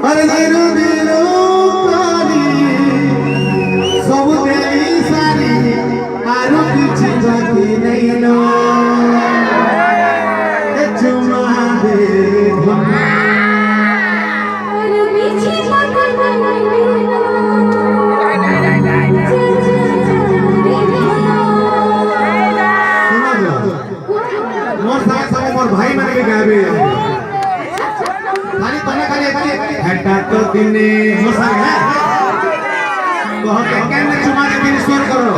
अरे दिनो दिनो तारी सब देली सारी आरो किछि बाकी नहीं नो ए चुमा दे अरे पीछे बाकी नहीं नो मोर साथ सब मोर भाई माने के गावे खाली तने खाली हेटा तो दिने मोसा है कह के केने चुमा दे दिन स्वर करो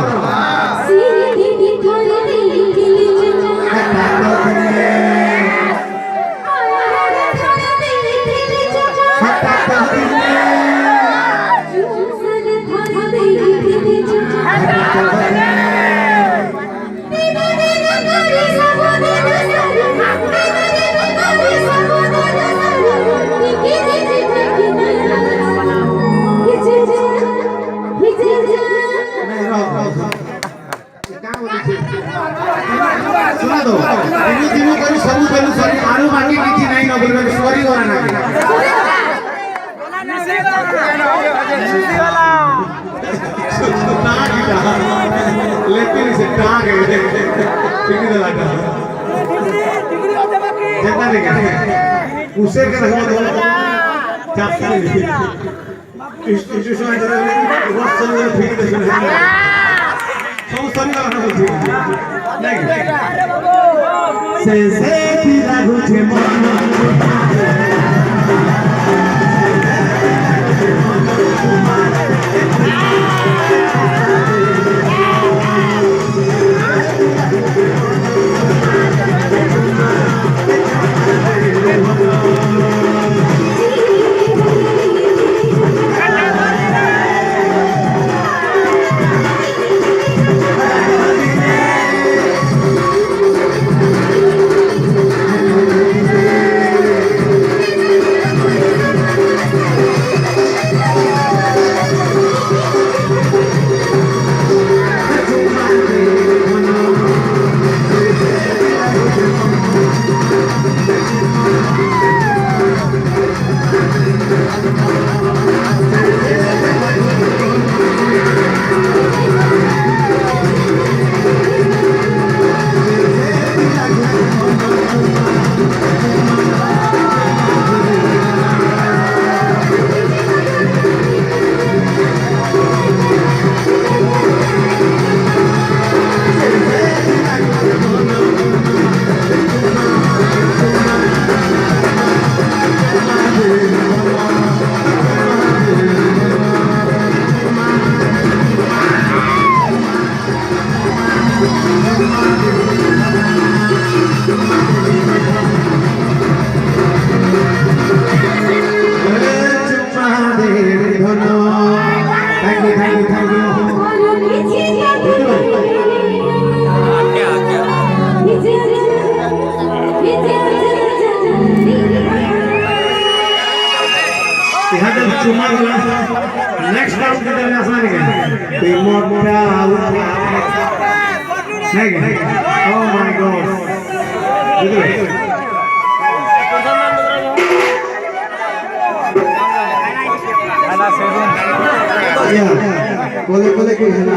सीधी दी थोड़ी दिल दिल हेटा तो दिने हेटा तो दिने सुना दो दिनो दिनो करी सब बेलु सरी आरो बाकी किछि नहीं न बोलबे सॉरी करा ना लेकिन से टांग है ठीक है लगा जितना नहीं उसे के रखो दो चाप से इंस्टीट्यूशन अंदर वो सब ठीक है सब सरी करा नहीं से पिला गुछे मन नेक्स्ट राउंड के लिए आसान है तो इमोर्टल नहीं ओह माय गॉड बोले बोले कोई है ना